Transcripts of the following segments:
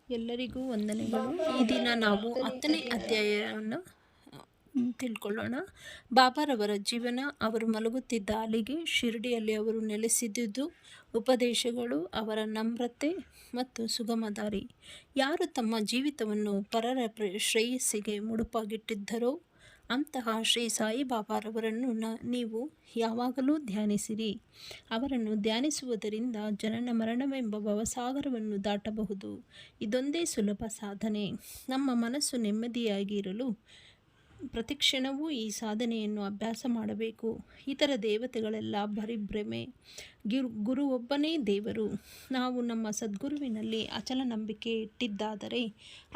ಎಲ್ಲರಿಗೂ ವಂದನೆಗಳು. ಈ ದಿನ ನಾವು 10ನೇ ಅಧ್ಯಾಯವನ್ನು ತಿಳ್ಕೊಳ್ಳೋಣ. ಬಾಬಾರವರ ಜೀವನ, ಅವರು ಮಲಗುತ್ತಿದ್ದ ಅಲಿಗೆ, ಶಿರ್ಡಿಯಲ್ಲಿ ಅವರು ನೆಲೆಸಿದ್ದುದು, ಉಪದೇಶಗಳು, ಅವರ ನಮ್ರತೆ ಮತ್ತು ಸುಗಮ ದಾರಿ. ಯಾರು ತಮ್ಮ ಜೀವಿತವನ್ನು ಪರರ ಶ್ರೇಯಸ್ಸಿಗೆ ಮುಡುಪಾಗಿಟ್ಟಿದ್ದರೋ ಅಂತಹ ಶ್ರೀ ಸಾಯಿಬಾಬಾರವರನ್ನು ನೀವು ಯಾವಾಗಲೂ ಧ್ಯಾನಿಸಿರಿ. ಅವರನ್ನು ಧ್ಯಾನಿಸುವುದರಿಂದ ಜನನ ಮರಣವೆಂಬ ಭವಸಾಗರವನ್ನು ದಾಟಬಹುದು. ಇದೊಂದೇ ಸುಲಭ ಸಾಧನೆ. ನಮ್ಮ ಮನಸ್ಸು ನೆಮ್ಮದಿಯಾಗಿರಲು ಪ್ರತಿಕ್ಷಣವೂ ಈ ಸಾಧನೆಯನ್ನು ಅಭ್ಯಾಸ ಮಾಡಬೇಕು. ಇತರ ದೇವತೆಗಳೆಲ್ಲ ಭ್ರಮೆ. ಗುರು ಒಬ್ಬನೇ ದೇವರು. ನಾವು ನಮ್ಮ ಸದ್ಗುರುವಿನಲ್ಲಿ ಅಚಲ ನಂಬಿಕೆ ಇಟ್ಟಿದ್ದಾದರೆ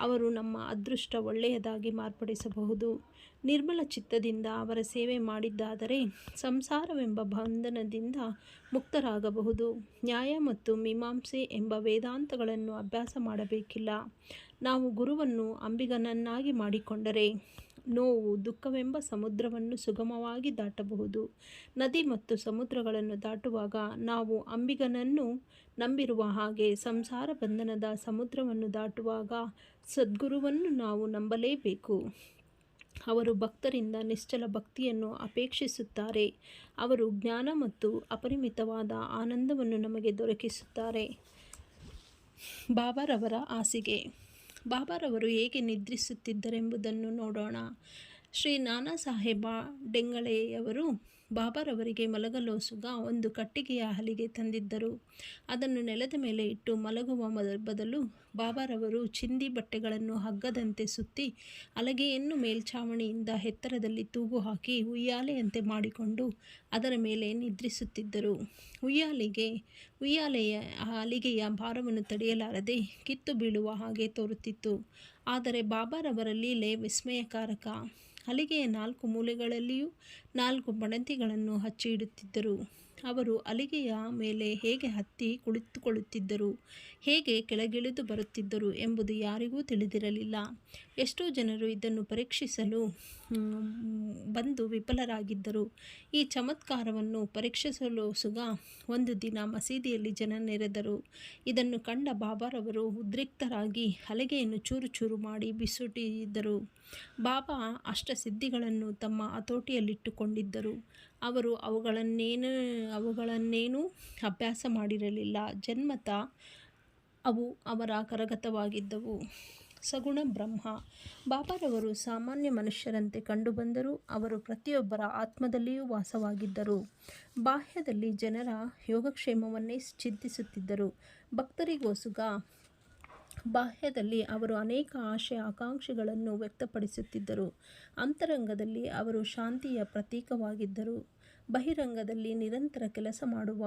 ಅವರು ನಮ್ಮ ಅದೃಷ್ಟ ಒಳ್ಳೆಯದಾಗಿ ಮಾರ್ಪಡಿಸಬಹುದು. ನಿರ್ಮಲ ಚಿತ್ತದಿಂದ ಅವರ ಸೇವೆ ಮಾಡಿದ್ದಾದರೆ ಸಂಸಾರವೆಂಬ ಬಂಧನದಿಂದ ಮುಕ್ತರಾಗಬಹುದು. ನ್ಯಾಯ ಮತ್ತು ಮೀಮಾಂಸೆ ಎಂಬ ವೇದಾಂತಗಳನ್ನು ಅಭ್ಯಾಸ ಮಾಡಬೇಕಿಲ್ಲ. ನಾವು ಗುರುವನ್ನು ಅಂಬಿಗನನ್ನಾಗಿ ಮಾಡಿಕೊಂಡರೆ ನೋವು, ದುಃಖವೆಂಬ ಸಮುದ್ರವನ್ನು ಸುಗಮವಾಗಿ ದಾಟಬಹುದು. ನದಿ ಮತ್ತು ಸಮುದ್ರಗಳನ್ನು ದಾಟುವಾಗ ನಾವು ಅಂಬಿಗನನ್ನು ನಂಬಿರುವ ಹಾಗೆ ಸಂಸಾರ ಬಂಧನದ ಸಮುದ್ರವನ್ನು ದಾಟುವಾಗ ಸದ್ಗುರುವನ್ನು ನಾವು ನಂಬಲೇಬೇಕು. ಅವರು ಭಕ್ತರಿಂದ ನಿಶ್ಚಲ ಭಕ್ತಿಯನ್ನು ಅಪೇಕ್ಷಿಸುತ್ತಾರೆ. ಅವರು ಜ್ಞಾನ ಮತ್ತು ಅಪರಿಮಿತವಾದ ಆನಂದವನ್ನು ನಮಗೆ ದೊರಕಿಸುತ್ತಾರೆ. ಬಾಬಾರವರ ಹಾಸಿಗೆ. ಬಾಬಾರವರು ಹೇಗೆ ನಿದ್ರಿಸುತ್ತಿದ್ದರೆಂಬುದನ್ನು ನೋಡೋಣ. ಶ್ರೀ ನಾನಾ ಸಾಹೇಬ ಡೆಂಗಳೆಯವರು ಬಾಬಾರವರಿಗೆ ಮಲಗಲೋಸುಗ ಒಂದು ಕಟ್ಟಿಗೆಯ ಹಲಿಗೆ ತಂದಿದ್ದರು. ಅದನ್ನು ನೆಲದ ಮೇಲೆ ಇಟ್ಟು ಮಲಗುವ ಬದಲು ಬಾಬಾರವರು ಚಿಂದಿ ಬಟ್ಟೆಗಳನ್ನು ಹಗ್ಗದಂತೆ ಸುತ್ತಿ ಹಲಗೆಯನ್ನು ಮೇಲ್ಛಾವಣಿಯಿಂದ ಎತ್ತರದಲ್ಲಿ ತೂಗು ಹಾಕಿ ಉಯ್ಯಾಲೆಯಂತೆ ಮಾಡಿಕೊಂಡು ಅದರ ಮೇಲೆ ನಿದ್ರಿಸುತ್ತಿದ್ದರು. ಉಯ್ಯಾಲೆಯ ಹಲಿಗೆಯ ಭಾರವನ್ನು ತಡೆಯಲಾರದೆ ಕಿತ್ತು ಬೀಳುವ ಹಾಗೆ ತೋರುತ್ತಿತ್ತು. ಆದರೆ ಬಾಬಾರವರ ಲೀಲೆ ವಿಸ್ಮಯಕಾರಕ. ಹಲಿಗೆಯ 4 ಮೂಲೆಗಳಲ್ಲಿಯೂ 4 ಬಣಂತಿಗಳನ್ನು ಹಚ್ಚಿ ಇಡುತ್ತಿದ್ದರು. ಅವರು ಹಲಿಗೆಯ ಮೇಲೆ ಹೇಗೆ ಹತ್ತಿ ಕುಳಿತುಕೊಳ್ಳುತ್ತಿದ್ದರು, ಹೇಗೆ ಕೆಳಗಿಳಿದು ಬರುತ್ತಿದ್ದರು ಎಂಬುದು ಯಾರಿಗೂ ತಿಳಿದಿರಲಿಲ್ಲ. ಎಷ್ಟೋ ಜನರು ಇದನ್ನು ಪರೀಕ್ಷಿಸಲು ಬಂದು ವಿಫಲರಾಗಿದ್ದರು. ಈ ಚಮತ್ಕಾರವನ್ನು ಪರೀಕ್ಷಿಸಲೋಸುಗ ಒಂದು ದಿನ ಮಸೀದಿಯಲ್ಲಿ ಜನ ನೆರೆದರು. ಇದನ್ನು ಕಂಡ ಬಾಬಾರವರು ಉದ್ರಿಕ್ತರಾಗಿ ಹಲಗೆಯನ್ನು ಚೂರು ಚೂರು ಮಾಡಿ ಬಿಸುಟಿದ್ದರು. ಬಾಬಾ ಅಷ್ಟಸಿದ್ಧಿಗಳನ್ನು ತಮ್ಮ ಹತೋಟಿಯಲ್ಲಿಟ್ಟುಕೊಂಡಿದ್ದರು. ಅವರು ಅವುಗಳನ್ನೇನೂ ಅಭ್ಯಾಸ ಮಾಡಿರಲಿಲ್ಲ. ಜನ್ಮತಃ ಅವು ಅವರ ಕರಗತವಾಗಿದ್ದವು. ಸಗುಣ ಬ್ರಹ್ಮ. ಬಾಬಾರವರು ಸಾಮಾನ್ಯ ಮನುಷ್ಯರಂತೆ ಕಂಡುಬಂದರೂ ಅವರು ಪ್ರತಿಯೊಬ್ಬರ ಆತ್ಮದಲ್ಲಿಯೂ ವಾಸವಾಗಿದ್ದರು. ಬಾಹ್ಯದಲ್ಲಿ ಜನರ ಯೋಗಕ್ಷೇಮವನ್ನೇ ಚಿಂತಿಸುತ್ತಿದ್ದರು. ಭಕ್ತರಿಗೋಸ್ಕರ ಬಾಹ್ಯದಲ್ಲಿ ಅವರು ಅನೇಕ ಆಶೆ ಆಕಾಂಕ್ಷೆಗಳನ್ನು ವ್ಯಕ್ತಪಡಿಸುತ್ತಿದ್ದರು. ಅಂತರಂಗದಲ್ಲಿ ಅವರು ಶಾಂತಿಯ ಪ್ರತೀಕವಾಗಿದ್ದರು. ಬಹಿರಂಗದಲ್ಲಿ ನಿರಂತರ ಕೆಲಸ ಮಾಡುವ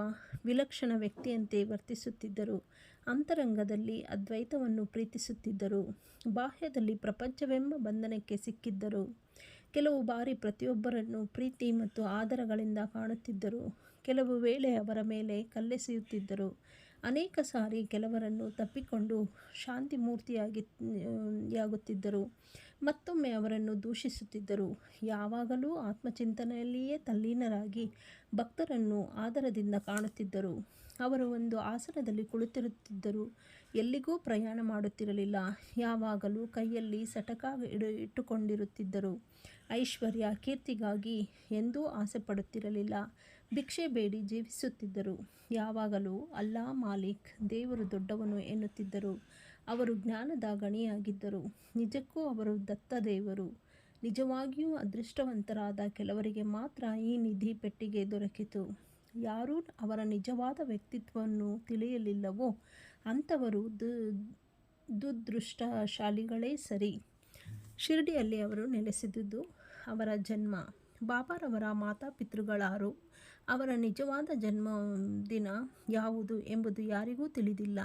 ವಿಲಕ್ಷಣ ವ್ಯಕ್ತಿಯಂತೆ ವರ್ತಿಸುತ್ತಿದ್ದರು. ಅಂತರಂಗದಲ್ಲಿ ಅದ್ವೈತವನ್ನು ಪ್ರೀತಿಸುತ್ತಿದ್ದರು. ಬಾಹ್ಯದಲ್ಲಿ ಪ್ರಪಂಚವೆಂಬ ಬಂಧನಕ್ಕೆ ಸಿಕ್ಕಿದ್ದರು. ಕೆಲವು ಬಾರಿ ಪ್ರತಿಯೊಬ್ಬರನ್ನು ಪ್ರೀತಿ ಮತ್ತು ಆದರಗಳಿಂದ ಕಾಣುತ್ತಿದ್ದರು. ಕೆಲವು ವೇಳೆ ಅವರ ಮೇಲೆ ಕಲ್ಲೆಸೆಯುತ್ತಿದ್ದರು. ಅನೇಕ ಸಾರಿ ಕೆಲವರನ್ನು ತಪ್ಪಿಕೊಂಡು ಶಾಂತಿಮೂರ್ತಿಯಾಗುತ್ತಿದ್ದರು. ಮತ್ತೊಮ್ಮೆ ಅವರನ್ನು ದೂಷಿಸುತ್ತಿದ್ದರು. ಯಾವಾಗಲೂ ಆತ್ಮಚಿಂತನೆಯಲ್ಲಿಯೇ ತಲ್ಲೀನರಾಗಿ ಭಕ್ತರನ್ನು ಆದರದಿಂದ ಕಾಣುತ್ತಿದ್ದರು. ಅವರು ಒಂದು ಆಸನದಲ್ಲಿ ಕುಳಿತಿರುತ್ತಿದ್ದರು. ಎಲ್ಲಿಗೂ ಪ್ರಯಾಣ ಮಾಡುತ್ತಿರಲಿಲ್ಲ. ಯಾವಾಗಲೂ ಕೈಯಲ್ಲಿ ಸಟಕ ಇಟ್ಟುಕೊಂಡಿರುತ್ತಿದ್ದರು. ಐಶ್ವರ್ಯ, ಕೀರ್ತಿಗಾಗಿ ಎಂದೂ ಆಸೆಪಡುತ್ತಿರಲಿಲ್ಲ. ಭಿಕ್ಷೆ ಬೇಡಿ ಜೀವಿಸುತ್ತಿದ್ದರು. ಯಾವಾಗಲೂ ಅಲ್ಲಾ ಮಾಲಿಕ್, ದೇವರು ದೊಡ್ಡವನು ಎನ್ನುತ್ತಿದ್ದರು. ಅವರು ಜ್ಞಾನದ ಗಣಿಯಾಗಿದ್ದರು. ನಿಜಕ್ಕೂ ಅವರು ದತ್ತ ದೇವರು. ನಿಜವಾಗಿಯೂ ಅದೃಷ್ಟವಂತರಾದ ಕೆಲವರಿಗೆ ಮಾತ್ರ ಈ ನಿಧಿ ಪೆಟ್ಟಿಗೆ ದೊರಕಿತು. ಯಾರೂ ಅವರ ನಿಜವಾದ ವ್ಯಕ್ತಿತ್ವವನ್ನು ತಿಳಿಯಲಿಲ್ಲವೋ ಅಂಥವರು ದುರದೃಷ್ಟಶಾಲಿಗಳೇ ಸರಿ. ಶಿರ್ಡಿಯಲ್ಲಿ ಅವರು ನೆಲೆಸಿದುದು, ಅವರ ಜನ್ಮ. ಬಾಬಾರವರ ಮಾತಾಪಿತೃಗಳಾರು, ಅವರ ನಿಜವಾದ ಜನ್ಮದಿನ ಯಾವುದು ಎಂಬುದು ಯಾರಿಗೂ ತಿಳಿದಿಲ್ಲ.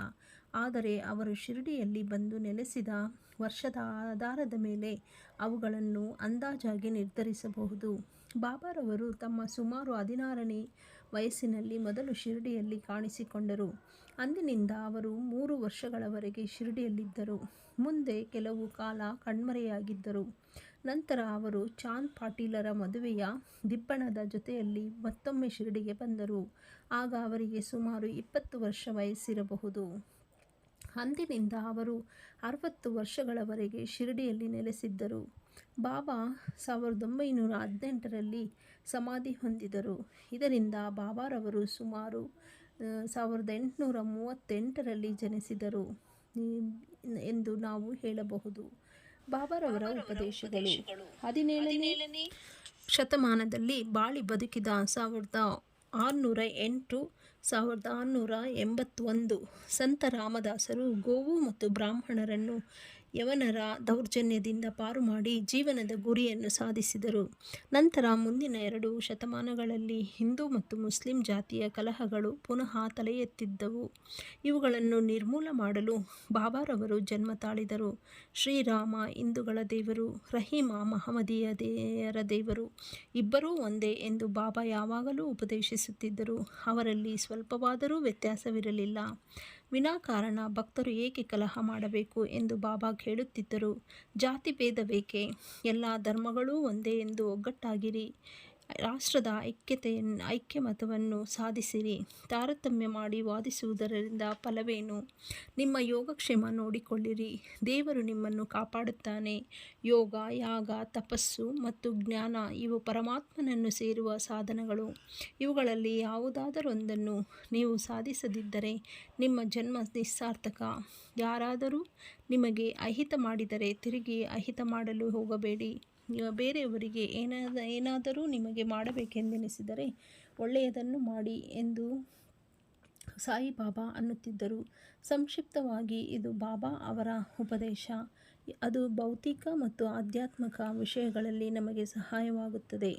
ಆದರೆ ಅವರು ಶಿರ್ಡಿಯಲ್ಲಿ ಬಂದು ನೆಲೆಸಿದ ವರ್ಷದ ಆಧಾರದ ಮೇಲೆ ಅವುಗಳನ್ನು ಅಂದಾಜಾಗಿ ನಿರ್ಧರಿಸಬಹುದು. ಬಾಬಾರವರು ತಮ್ಮ ಸುಮಾರು 16ನೇ ವಯಸ್ಸಿನಲ್ಲಿ ಮೊದಲು ಶಿರ್ಡಿಯಲ್ಲಿ ಕಾಣಿಸಿಕೊಂಡರು. ಅಂದಿನಿಂದ ಅವರು 3 ವರ್ಷಗಳವರೆಗೆ ಶಿರ್ಡಿಯಲ್ಲಿದ್ದರು. ಮುಂದೆ ಕೆಲವು ಕಾಲ ಕಣ್ಮರೆಯಾಗಿದ್ದರು. ನಂತರ ಅವರು ಚಾಂದ್ ಪಾಟೀಲರ ಮದುವೆಯ ದಿಬ್ಬಣದ ಜೊತೆಯಲ್ಲಿ ಮತ್ತೊಮ್ಮೆ ಶಿರ್ಡಿಗೆ ಬಂದರು. ಆಗ ಅವರಿಗೆ ಸುಮಾರು 20 ವರ್ಷ ವಯಸ್ಸಿರಬಹುದು. ಅಂದಿನಿಂದ ಅವರು 60 ವರ್ಷಗಳವರೆಗೆ ಶಿರಡಿಯಲ್ಲಿ ನೆಲೆಸಿದ್ದರು. ಬಾಬಾ 1918ರಲ್ಲಿ ಸಮಾಧಿ ಹೊಂದಿದರು. ಇದರಿಂದ ಬಾಬಾರವರು ಸುಮಾರು 1838ರಲ್ಲಿ ಜನಿಸಿದರು ಎಂದು ನಾವು ಹೇಳಬಹುದು. ಬಾಬಾರವರ ಉಪದೇಶಗಳು 17ನೇ ಶತಮಾನದಲ್ಲಿ ಬಾಳಿ ಬದುಕಿದ 1608 1681 ಸಂತ ರಾಮದಾಸರು ಗೋವು ಮತ್ತು ಬ್ರಾಹ್ಮಣರನ್ನು ಯವನರ ದೌರ್ಜನ್ಯದಿಂದ ಪಾರು ಮಾಡಿ ಜೀವನದ ಗುರಿಯನ್ನು ಸಾಧಿಸಿದರು. ನಂತರ ಮುಂದಿನ 2 ಶತಮಾನಗಳಲ್ಲಿ ಹಿಂದೂ ಮತ್ತು ಮುಸ್ಲಿಂ ಜಾತಿಯ ಕಲಹಗಳು ಪುನಃ ತಲೆ ಎತ್ತಿದ್ದವು. ಇವುಗಳನ್ನು ನಿರ್ಮೂಲ ಮಾಡಲು ಬಾಬಾರವರು ಜನ್ಮ ತಾಳಿದರು. ಶ್ರೀರಾಮ ಹಿಂದೂಗಳ ದೇವರು, ರಹೀಮ ಮಹಮ್ಮದೀಯರ ದೇವರು, ಇಬ್ಬರೂ ಒಂದೇ ಎಂದು ಬಾಬಾ ಯಾವಾಗಲೂ ಉಪದೇಶಿಸುತ್ತಿದ್ದರು. ಅವರಲ್ಲಿ ಸ್ವಲ್ಪವಾದರೂ ವ್ಯತ್ಯಾಸವಿರಲಿಲ್ಲ. ವಿನಾಕಾರಣ ಭಕ್ತರು ಏಕೆ ಕಲಹ ಮಾಡಬೇಕು ಎಂದು ಬಾಬಾ ಕೇಳುತ್ತಿದ್ದರು. ಜಾತಿ ಭೇದವೇಕೆ? ಎಲ್ಲ ಧರ್ಮಗಳೂ ಒಂದೇ ಎಂದು ಒಗ್ಗಟ್ಟಾಗಿರಿ. ರಾಷ್ಟ್ರದ ಐಕ್ಯಮತವನ್ನು ಸಾಧಿಸಿರಿ. ತಾರತಮ್ಯ ಮಾಡಿ ವಾದಿಸುವುದರಿಂದ ಫಲವೇನು? ನಿಮ್ಮ ಯೋಗಕ್ಷೇಮ ನೋಡಿಕೊಳ್ಳಿರಿ. ದೇವರು ನಿಮ್ಮನ್ನು ಕಾಪಾಡುತ್ತಾನೆ. ಯೋಗ, ಯಾಗ, ತಪಸ್ಸು ಮತ್ತು ಜ್ಞಾನ ಇವು ಪರಮಾತ್ಮನನ್ನು ಸೇರುವ ಸಾಧನಗಳು. ಇವುಗಳಲ್ಲಿ ಯಾವುದಾದರೊಂದನ್ನು ನೀವು ಸಾಧಿಸದಿದ್ದರೆ ನಿಮ್ಮ ಜನ್ಮ ನಿಸ್ಸಾರ್ಥಕ. ಯಾರಾದರೂ ನಿಮಗೆ ಅಹಿತ ಮಾಡಿದರೆ ತಿರುಗಿ ಅಹಿತ ಮಾಡಲು ಹೋಗಬೇಡಿ. ಬೇರೆಯವರಿಗೆ ಏನಾದರೂ ನಿಮಗೆ ಮಾಡಬೇಕೆಂದೆನಿಸಿದರೆ ಒಳ್ಳೆಯದನ್ನು ಮಾಡಿ ಎಂದು ಸಾಯಿಬಾಬಾ ಅನ್ನುತ್ತಿದ್ದರು. ಸಂಕ್ಷಿಪ್ತವಾಗಿ ಇದು ಬಾಬಾ ಅವರ ಉಪದೇಶ. ಅದು ಭೌತಿಕ ಮತ್ತು ಆಧ್ಯಾತ್ಮಿಕ ವಿಷಯಗಳಲ್ಲಿ ನಮಗೆ ಸಹಾಯವಾಗುತ್ತದೆ.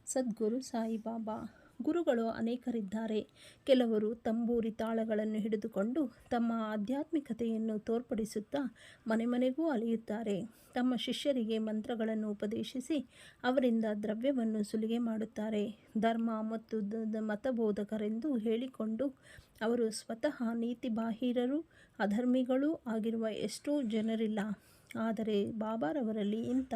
ಸದ್ಗುರು ಸಾಯಿಬಾಬಾ ಗುರುಗಳು ಅನೇಕರಿದ್ದಾರೆ. ಕೆಲವರು ತಂಬೂರಿ ತಾಳಗಳನ್ನು ಹಿಡಿದುಕೊಂಡು ತಮ್ಮ ಆಧ್ಯಾತ್ಮಿಕತೆಯನ್ನು ತೋರ್ಪಡಿಸುತ್ತಾ ಮನೆ ಮನೆಗೂ ಅಲೆಯುತ್ತಾರೆ. ತಮ್ಮ ಶಿಷ್ಯರಿಗೆ ಮಂತ್ರಗಳನ್ನು ಉಪದೇಶಿಸಿ ಅವರಿಂದ ದ್ರವ್ಯವನ್ನು ಸುಲಿಗೆ ಮಾಡುತ್ತಾರೆ. ಧರ್ಮ ಮತ್ತು ಮತಬೋಧಕರೆಂದು ಹೇಳಿಕೊಂಡು ಅವರು ಸ್ವತಃ ನೀತಿಬಾಹಿರರೂ ಅಧರ್ಮಿಗಳೂ ಆಗಿರುವ ಎಷ್ಟೋ ಜನರಿಲ್ಲ. ಆದರೆ ಬಾಬಾರವರಲ್ಲಿ ಇಂಥ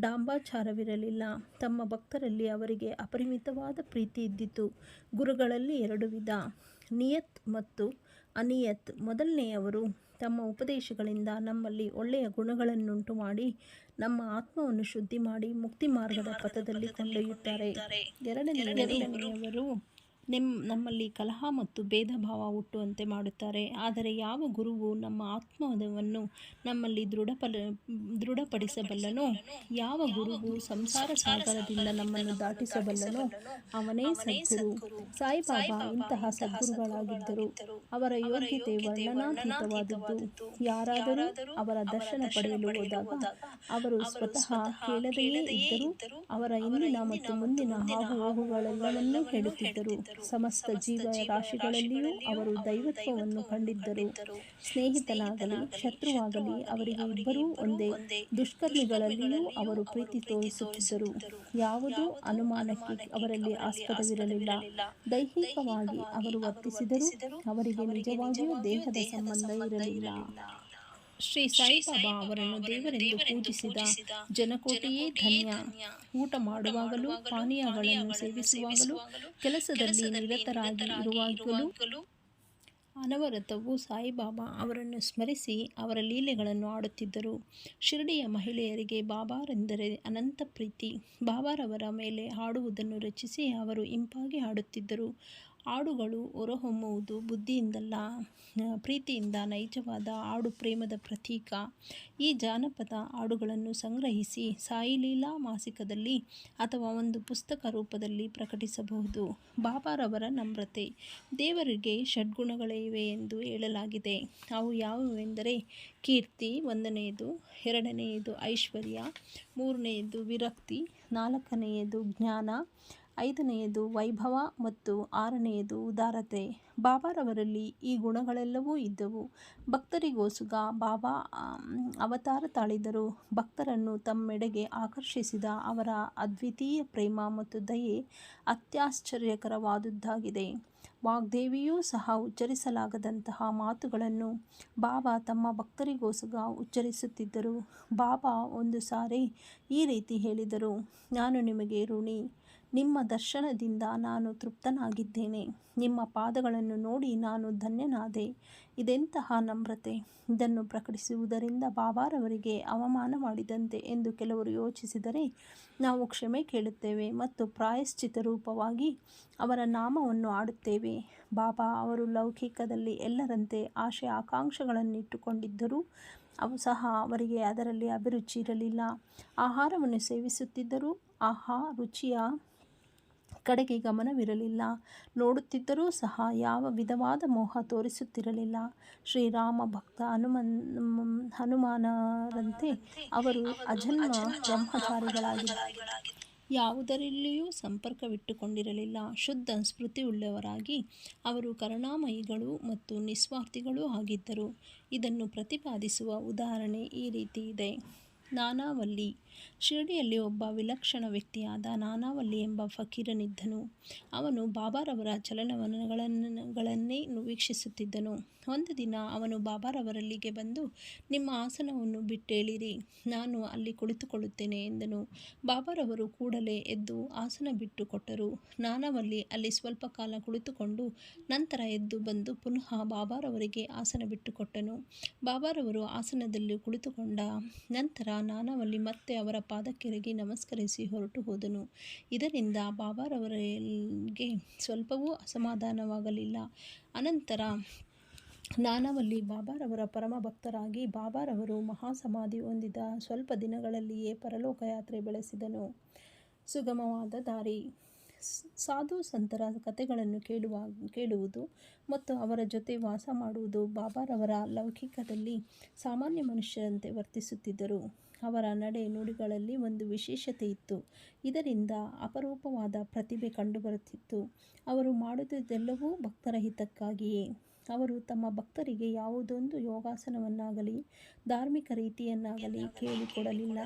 ಡಾಂಬಾಚಾರವಿರಲಿಲ್ಲ. ತಮ್ಮ ಭಕ್ತರಲ್ಲಿ ಅವರಿಗೆ ಅಪರಿಮಿತವಾದ ಪ್ರೀತಿ ಇದ್ದಿತು. ಗುರುಗಳಲ್ಲಿ 2 ವಿಧ, ನಿಯತ್ ಮತ್ತು ಅನಿಯತ್. ಮೊದಲನೆಯವರು ತಮ್ಮ ಉಪದೇಶಗಳಿಂದ ನಮ್ಮಲ್ಲಿ ಒಳ್ಳೆಯ ಗುಣಗಳನ್ನುಂಟು ಮಾಡಿ ನಮ್ಮ ಆತ್ಮವನ್ನು ಶುದ್ಧಿ ಮಾಡಿ ಮುಕ್ತಿ ಮಾರ್ಗದ ಪಥದಲ್ಲಿ ಕೊಂಡೊಯ್ಯುತ್ತಾರೆ. ಎರಡನೆಯವರು ನಮ್ಮಲ್ಲಿ ಕಲಹ ಮತ್ತು ಭೇದ ಭಾವ ಹುಟ್ಟುವಂತೆ ಮಾಡುತ್ತಾರೆ. ಆದರೆ ಯಾವ ಗುರುವು ನಮ್ಮ ಆತ್ಮವನ್ನು ನಮ್ಮಲ್ಲಿ ದೃಢಪಡಿಸಬಲ್ಲನೋ, ಯಾವ ಗುರುವು ಸಂಸಾರ ಸಾಗರದಿಂದ ನಮ್ಮನ್ನು ದಾಟಿಸಬಲ್ಲನೋ ಅವನೇ ಸದ್ಗುರು. ಸಾಯಿಬಾಬಾ ಇಂತಹ ಸದ್ಗುರುಗಳಾಗಿದ್ದರು. ಅವರ ಯೋಗ್ಯತೆ ವರ್ಣನಾತೀತವಾದದ್ದು. ಯಾರಾದರೂ ಅವರ ದರ್ಶನ ಪಡೆಯಲು ಹೋದಾಗ ಅವರು ಸ್ವತಃ ಕೇಳದೆಯೇ ಇದ್ದರೂ ಅವರ ಇಂದಿನ ಮತ್ತು ಮುಂದಿನ ಆಗುಹೋಗುಗಳೆಲ್ಲವನ್ನೂ ಹೇಳುತ್ತಿದ್ದರು. ಸಮಸ್ತ ಜೀವ ರಾಶಿಗಳಲ್ಲಿಯೂ ಅವರು ದೈವತ್ವವನ್ನು ಕಂಡಿದ್ದರು. ಸ್ನೇಹಿತನಾಗಲಿ ಶತ್ರುವಾಗಲಿ ಅವರಿಗೆ ಇಬ್ಬರೂ ಒಂದೇ. ದುಷ್ಕರ್ಮಿಗಳಲ್ಲಿಯೂ ಅವರು ಪ್ರೀತಿ ತೋರಿಸುತ್ತಿದ್ದರು. ಯಾವುದೂ ಅನುಮಾನಕ್ಕೆ ಅವರಲ್ಲಿ ಆಸ್ಪದವಿರಲಿಲ್ಲ. ದೈಹಿಕವಾಗಿ ಅವರು ವರ್ತಿಸಿದರೂ ಅವರಿಗೆ ನಿಜವಾಗಿಯೂ ದೇಹದ ಸಂಬಂಧ ಇರಲಿಲ್ಲ. ಶ್ರೀ ಸಾಯಿಬಾಬಾ ಅವರನ್ನು ದೇವರೆಂದು ಪೂಜಿಸಿದ ಜನಕೋಟಿಯೇ ಧನ್ಯ. ಊಟ ಮಾಡುವಾಗಲೂ, ಪಾನೀಯಗಳನ್ನು ಸೇವಿಸುವಾಗಲೂ, ಕೆಲಸದಲ್ಲಿ ನಿರತರಾಗಿ ಇರುವಾಗಲೂ ಅನವರತವೂ ಸಾಯಿಬಾಬಾ ಅವರನ್ನು ಸ್ಮರಿಸಿ ಅವರ ಲೀಲೆಗಳನ್ನು ಆಡುತ್ತಿದ್ದರು. ಶಿರಡಿಯ ಮಹಿಳೆಯರಿಗೆ ಬಾಬಾರೆಂದರೆ ಅನಂತ ಪ್ರೀತಿ. ಬಾಬಾರವರ ಮೇಲೆ ಹಾಡುವುದನ್ನು ರಚಿಸಿ ಅವರು ಇಂಪಾಗಿ ಹಾಡುತ್ತಿದ್ದರು. ಹಾಡುಗಳು ಹೊರಹೊಮ್ಮುವುದು ಬುದ್ಧಿಯಿಂದಲ್ಲ, ಪ್ರೀತಿಯಿಂದ. ನೈಜವಾದ ಹಾಡು ಪ್ರೇಮದ ಪ್ರತೀಕ. ಈ ಜಾನಪದ ಹಾಡುಗಳನ್ನು ಸಂಗ್ರಹಿಸಿ ಸಾಯಿಲೀಲಾ ಮಾಸಿಕದಲ್ಲಿ ಅಥವಾ ಒಂದು ಪುಸ್ತಕ ರೂಪದಲ್ಲಿ ಪ್ರಕಟಿಸಬಹುದು. ಬಾಬಾರವರ ನಮ್ರತೆ. ದೇವರಿಗೆ ಷಡ್ಗುಣಗಳಿವೆ ಎಂದು ಹೇಳಲಾಗಿದೆ. ಅವು ಯಾವುವೆಂದರೆ ಕೀರ್ತಿ 1ನೇದು, 2ನೇದು ಐಶ್ವರ್ಯ, 3ನೇದು ವಿರಕ್ತಿ, 4ನೇದು ಜ್ಞಾನ, 5ನೇದು ವೈಭವ ಮತ್ತು 6ನೇದು ಉದಾರತೆ. ಬಾಬಾರವರಲ್ಲಿ ಈ ಗುಣಗಳೆಲ್ಲವೂ ಇದ್ದವು. ಭಕ್ತರಿಗೋಸ್ಕರ ಬಾಬಾ ಅವತಾರ ತಾಳಿದರು. ಭಕ್ತರನ್ನು ತಮ್ಮೆಡೆಗೆ ಆಕರ್ಷಿಸಿದ ಅವರ ಅದ್ವಿತೀಯ ಪ್ರೇಮ ಮತ್ತು ದಯೆ ಅತ್ಯಾಶ್ಚರ್ಯಕರವಾದುದಾಗಿದೆ. ವಾಗ್ದೇವಿಯೂ ಸಹ ಉಚ್ಚರಿಸಲಾಗದಂತಹ ಮಾತುಗಳನ್ನು ಬಾಬಾ ತಮ್ಮ ಭಕ್ತರಿಗೋಸ್ಕರ ಉಚ್ಚರಿಸುತ್ತಿದ್ದರು. ಬಾಬಾ ಒಂದು ಸಾರಿ ಈ ರೀತಿ ಹೇಳಿದರು: ನಾನು ನಿಮಗೆ ಋಣಿ. ನಿಮ್ಮ ದರ್ಶನದಿಂದ ನಾನು ತೃಪ್ತನಾಗಿದ್ದೇನೆ. ನಿಮ್ಮ ಪಾದಗಳನ್ನು ನೋಡಿ ನಾನು ಧನ್ಯನಾದೆ. ಇದೆಂತಹ ನಮ್ರತೆ! ಇದನ್ನು ಪ್ರಕಟಿಸುವುದರಿಂದ ಬಾಬಾರವರಿಗೆ ಅವಮಾನ ಮಾಡಿದಂತೆ ಎಂದು ಕೆಲವರು ಯೋಚಿಸಿದರೆ, ನಾವು ಕ್ಷಮೆ ಕೇಳುತ್ತೇವೆ ಮತ್ತು ಪ್ರಾಯಶ್ಚಿತ್ತ ರೂಪವಾಗಿ ಅವರ ನಾಮವನ್ನು ಆಡುತ್ತೇವೆ. ಬಾಬಾ ಅವರು ಲೌಕಿಕದಲ್ಲಿ ಎಲ್ಲರಂತೆ ಆಶೆ ಆಕಾಂಕ್ಷೆಗಳನ್ನಿಟ್ಟುಕೊಂಡಿದ್ದರೂ ಅವು ಸಹ ಅವರಿಗೆ ಅದರಲ್ಲಿ ಅಭಿರುಚಿ ಇರಲಿಲ್ಲ. ಆಹಾರವನ್ನು ಸೇವಿಸುತ್ತಿದ್ದರೂ ರುಚಿಯ ಕಡೆಗೆ ಗಮನವಿರಲಿಲ್ಲ. ನೋಡುತ್ತಿದ್ದರೂ ಸಹ ಯಾವ ವಿಧವಾದ ಮೋಹ ತೋರಿಸುತ್ತಿರಲಿಲ್ಲ. ಶ್ರೀರಾಮ ಭಕ್ತ ಹನುಮಾನರಂತೆ ಅವರು ಅಜನ್ಮ ಬ್ರಹ್ಮಚಾರಿಗಳಾಗಿದ್ದರು. ಯಾವುದರಲ್ಲಿಯೂ ಸಂಪರ್ಕವಿಟ್ಟುಕೊಂಡಿರಲಿಲ್ಲ. ಶುದ್ಧ ಸ್ಮೃತಿಯುಳ್ಳವರಾಗಿ ಅವರು ಕರುಣಾಮಯಿಗಳೂ ಮತ್ತು ನಿಸ್ವಾರ್ಥಿಗಳೂ ಆಗಿದ್ದರು. ಇದನ್ನು ಪ್ರತಿಪಾದಿಸುವ ಉದಾಹರಣೆ ಈ ರೀತಿ ಇದೆ. ನಾನಾವಲ್ಲಿ ಶಿರಡಿಯಲ್ಲಿ ಒಬ್ಬ ವಿಲಕ್ಷಣ ವ್ಯಕ್ತಿಯಾದ ನಾನಾವಲ್ಲಿ ಎಂಬ ಫಕೀರನಿದ್ದನು. ಅವನು ಬಾಬಾರವರ ಚಲನವಲನಗಳನ್ನೇ ವೀಕ್ಷಿಸುತ್ತಿದ್ದನು. ಒಂದು ದಿನ ಅವನು ಬಾಬಾರವರಲ್ಲಿಗೆ ಬಂದು, ನಿಮ್ಮ ಆಸನವನ್ನು ಬಿಟ್ಟೇಳಿರಿ, ನಾನು ಅಲ್ಲಿ ಕುಳಿತುಕೊಳ್ಳುತ್ತೇನೆ ಎಂದನು. ಬಾಬಾರವರು ಕೂಡಲೇ ಎದ್ದು ಆಸನ ಬಿಟ್ಟು ಕೊಟ್ಟರು. ನಾನಾವಲ್ಲಿ ಅಲ್ಲಿ ಸ್ವಲ್ಪ ಕಾಲ ಕುಳಿತುಕೊಂಡು ನಂತರ ಎದ್ದು ಬಂದು ಪುನಃ ಬಾಬಾರವರಿಗೆ ಆಸನ ಬಿಟ್ಟುಕೊಟ್ಟನು. ಬಾಬಾರವರು ಆಸನದಲ್ಲಿ ಕುಳಿತುಕೊಂಡ ನಂತರ ನಾನಾವಲ್ಲಿ ಮತ್ತೆ ಅವರ ಪಾದಕ್ಕೆರಗಿ ನಮಸ್ಕರಿಸಿ ಹೊರಟು ಹೋದನು. ಇದರಿಂದ ಬಾಬಾರವರಿಗೆ ಸ್ವಲ್ಪವೂ ಅಸಮಾಧಾನವಾಗಲಿಲ್ಲ. ಅನಂತರ ನಾನಾವಲ್ಲಿ ಬಾಬಾರವರ ಪರಮ ಭಕ್ತರಾಗಿ ಬಾಬಾರವರು ಮಹಾಸಮಾಧಿ ಹೊಂದಿದ ಸ್ವಲ್ಪ ದಿನಗಳಲ್ಲಿಯೇ ಪರಲೋಕ ಯಾತ್ರೆ ಬೆಳೆಸಿದನು. ಸುಗಮವಾದ ದಾರಿ. ಸಾಧು ಸಂತರ ಕಥೆಗಳನ್ನು ಕೇಳುವುದು ಮತ್ತು ಅವರ ಜೊತೆ ವಾಸ ಮಾಡುವುದು. ಬಾಬಾರವರ ಲೌಕಿಕದಲ್ಲಿ ಸಾಮಾನ್ಯ ಮನುಷ್ಯರಂತೆ ವರ್ತಿಸುತ್ತಿದ್ದರು. ಅವರ ನಡೆ ನುಡಿಗಳಲ್ಲಿ ಒಂದು ವಿಶೇಷತೆ ಇತ್ತು. ಇದರಿಂದ ಅಪರೂಪವಾದ ಪ್ರತಿಭೆ ಕಂಡುಬರುತ್ತಿತ್ತು. ಅವರು ಮಾಡುವುದೆಲ್ಲವೂ ಭಕ್ತರ ಹಿತಕ್ಕಾಗಿಯೇ. ಅವರು ತಮ್ಮ ಭಕ್ತರಿಗೆ ಯಾವುದೊಂದು ಯೋಗಾಸನವನ್ನಾಗಲಿ ಧಾರ್ಮಿಕ ರೀತಿಯನ್ನಾಗಲಿ ಹೇಳಿಕೊಡಲಿಲ್ಲ.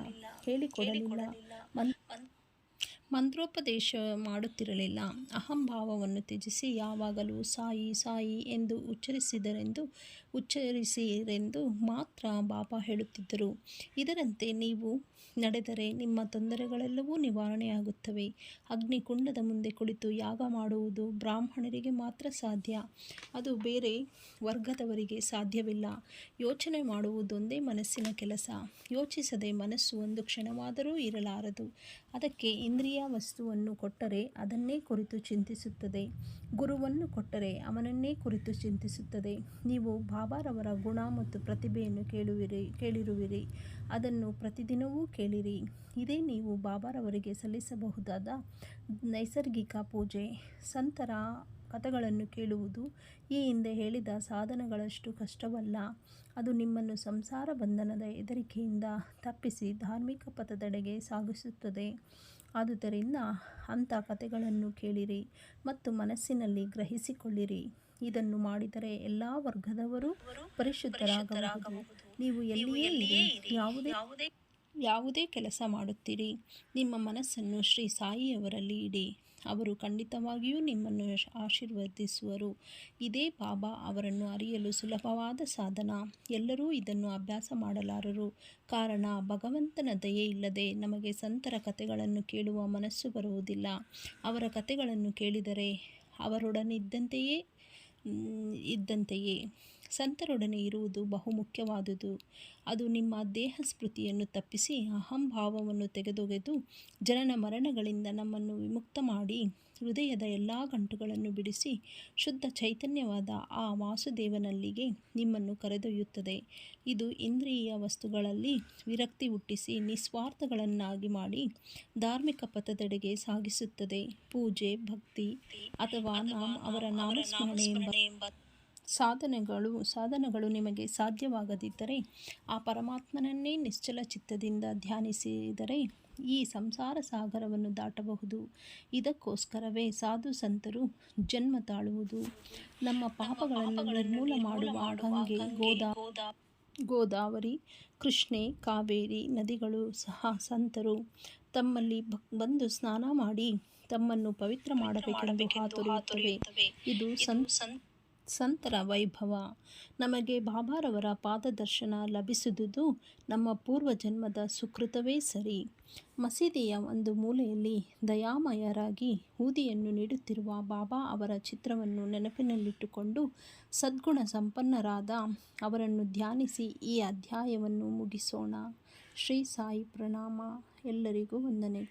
ಮಂತ್ರೋಪದೇಶ ಮಾಡುತ್ತಿರಲಿಲ್ಲ. ಅಹಂಭಾವವನ್ನು ತ್ಯಜಿಸಿ ಯಾವಾಗಲೂ ಸಾಯಿ ಸಾಯಿ ಎಂದು ಉಚ್ಚರಿಸಿರೆಂದು ಮಾತ್ರ ಬಾಬಾ ಹೇಳುತ್ತಿದ್ದರು. ಇದರಂತೆ ನೀವು ನಡೆದರೆ ನಿಮ್ಮ ತೊಂದರೆಗಳೆಲ್ಲವೂ ನಿವಾರಣೆಯಾಗುತ್ತವೆ. ಅಗ್ನಿಕುಂಡದ ಮುಂದೆ ಕುಳಿತು ಯಾಗ ಮಾಡುವುದು ಬ್ರಾಹ್ಮಣರಿಗೆ ಮಾತ್ರ ಸಾಧ್ಯ. ಅದು ಬೇರೆ ವರ್ಗದವರಿಗೆ ಸಾಧ್ಯವಿಲ್ಲ. ಯೋಚನೆ ಮಾಡುವುದೊಂದೇ ಮನಸ್ಸಿನ ಕೆಲಸ. ಯೋಚಿಸದೆ ಮನಸ್ಸು ಒಂದು ಕ್ಷಣವಾದರೂ ಇರಲಾರದು. ಅದಕ್ಕೆ ಇಂದ್ರಿಯ ವಸ್ತುವನ್ನು ಕೊಟ್ಟರೆ ಅದನ್ನೇ ಕುರಿತು ಚಿಂತಿಸುತ್ತದೆ. ಗುರುವನ್ನು ಕೊಟ್ಟರೆ ಅವನನ್ನೇ ಕುರಿತು ಚಿಂತಿಸುತ್ತದೆ. ನೀವು ಬಾಬಾರವರ ಗುಣ ಮತ್ತು ಪ್ರತಿಭೆಯನ್ನು ಕೇಳಿರುವಿರಿ. ಅದನ್ನು ಪ್ರತಿದಿನವೂ ಕೇಳಿರಿ. ಇದೇ ನೀವು ಬಾಬಾರವರಿಗೆ ಸಲ್ಲಿಸಬಹುದಾದ ನೈಸರ್ಗಿಕ ಪೂಜೆ. ಸಂತರ ಕಥೆಗಳನ್ನು ಕೇಳುವುದು ಈ ಹಿಂದೆ ಹೇಳಿದ ಸಾಧನಗಳಷ್ಟು ಕಷ್ಟವಲ್ಲ. ಅದು ನಿಮ್ಮನ್ನು ಸಂಸಾರ ಬಂಧನದ ಹೆದರಿಕೆಯಿಂದ ತಪ್ಪಿಸಿ ಧಾರ್ಮಿಕ ಪಥದೆಡೆಗೆ ಸಾಗಿಸುತ್ತದೆ. ಆದುದರಿಂದ ಅಂಥ ಕಥೆಗಳನ್ನು ಕೇಳಿರಿ ಮತ್ತು ಮನಸ್ಸಿನಲ್ಲಿ ಗ್ರಹಿಸಿಕೊಳ್ಳಿರಿ. ಇದನ್ನು ಮಾಡಿದರೆ ಎಲ್ಲ ವರ್ಗದವರೂ ಪರಿಶುದ್ಧರಾಗಬಹುದು. ನೀವು ಎಲ್ಲಿಯೇ ಇರಿ, ಯಾವುದೇ ಕೆಲಸ ಮಾಡುತ್ತೀರಿ, ನಿಮ್ಮ ಮನಸ್ಸನ್ನು ಶ್ರೀ ಸಾಯಿಯವರಲ್ಲಿ ಇಡಿ. ಅವರು ಖಂಡಿತವಾಗಿಯೂ ನಿಮ್ಮನ್ನು ಆಶೀರ್ವದಿಸುವರು. ಇದೇ ಬಾಬಾ ಅವರನ್ನು ಅರಿಯಲು ಸುಲಭವಾದ ಸಾಧನ. ಎಲ್ಲರೂ ಇದನ್ನು ಅಭ್ಯಾಸ ಮಾಡಲಾರರು. ಕಾರಣ, ಭಗವಂತನ ದಯೆ ಇಲ್ಲದೆ ನಮಗೆ ಸಂತರ ಕಥೆಗಳನ್ನು ಕೇಳುವ ಮನಸ್ಸು ಬರುವುದಿಲ್ಲ. ಅವರ ಕಥೆಗಳನ್ನು ಕೇಳಿದರೆ ಅವರೊಡನಿದ್ದಂತೆಯೇ. ಸಂತರೊಡನೆ ಇರುವುದು ಬಹುಮುಖ್ಯವಾದುದು. ಅದು ನಿಮ್ಮ ದೇಹ ಸ್ಮೃತಿಯನ್ನು ತಪ್ಪಿಸಿ ಅಹಂಭಾವವನ್ನು ತೆಗೆದೊಗೆದು ಜನನ ಮರಣಗಳಿಂದ ನಮ್ಮನ್ನು ವಿಮುಕ್ತ ಮಾಡಿ ಹೃದಯದ ಎಲ್ಲ ಗಂಟುಗಳನ್ನು ಬಿಡಿಸಿ ಶುದ್ಧ ಚೈತನ್ಯವಾದ ಆ ವಾಸುದೇವನಲ್ಲಿಗೆ ನಿಮ್ಮನ್ನು ಕರೆದೊಯ್ಯುತ್ತದೆ. ಇದು ಇಂದ್ರಿಯ ವಸ್ತುಗಳಲ್ಲಿ ವಿರಕ್ತಿ ಹುಟ್ಟಿಸಿ ನಿಸ್ವಾರ್ಥಗಳನ್ನಾಗಿ ಮಾಡಿ ಧಾರ್ಮಿಕ ಪಥದೆಡೆಗೆ ಸಾಗಿಸುತ್ತದೆ. ಪೂಜೆ, ಭಕ್ತಿ ಅಥವಾ ಅವರ ನಾಮಸ್ಮರಣೆ ಎಂಬ ಸಾಧನಗಳು ನಿಮಗೆ ಸಾಧ್ಯವಾಗದಿದ್ದರೆ ಆ ಪರಮಾತ್ಮನನ್ನೇ ನಿಶ್ಚಲ ಚಿತ್ತದಿಂದ ಧ್ಯಾನಿಸಿದರೆ ಈ ಸಂಸಾರ ಸಾಗರವನ್ನು ದಾಟಬಹುದು. ಇದಕ್ಕೋಸ್ಕರವೇ ಸಾಧು ಸಂತರು ಜನ್ಮ ತಾಳುವುದು. ನಮ್ಮ ಪಾಪಗಳನ್ನು ನಿರ್ಮೂಲ ಮಾಡುವ ಗಂಗೆ, ಗೋದಾವರಿ, ಕೃಷ್ಣೆ, ಕಾವೇರಿ ನದಿಗಳು ಸಹ ಸಂತರು ತಮ್ಮಲ್ಲಿ ಬಂದು ಸ್ನಾನ ಮಾಡಿ ತಮ್ಮನ್ನು ಪವಿತ್ರ ಮಾಡಬೇಕೆಂದು ಹಾತೊರೆಯುತ್ತವೆ. ಇದು ಸಂತರ ವೈಭವ. ನಮಗೆ ಬಾಬಾರವರ ಪಾದದರ್ಶನ ಲಭಿಸಿದುದು ನಮ್ಮ ಪೂರ್ವಜನ್ಮದ ಸುಕೃತವೇ ಸರಿ. ಮಸೀದಿಯ ಒಂದು ಮೂಲೆಯಲ್ಲಿ ದಯಾಮಯರಾಗಿ ಊದಿಯನ್ನು ನೀಡುತ್ತಿರುವ ಬಾಬಾ ಅವರ ಚಿತ್ರವನ್ನು ನೆನಪಿನಲ್ಲಿಟ್ಟುಕೊಂಡು ಸದ್ಗುಣ ಸಂಪನ್ನರಾದ ಅವರನ್ನು ಧ್ಯಾನಿಸಿ ಈ ಅಧ್ಯಾಯವನ್ನು ಮುಗಿಸೋಣ. ಶ್ರೀ ಸಾಯಿ ಪ್ರಣಾಮ. ಎಲ್ಲರಿಗೂ ವಂದನೆಗಳು.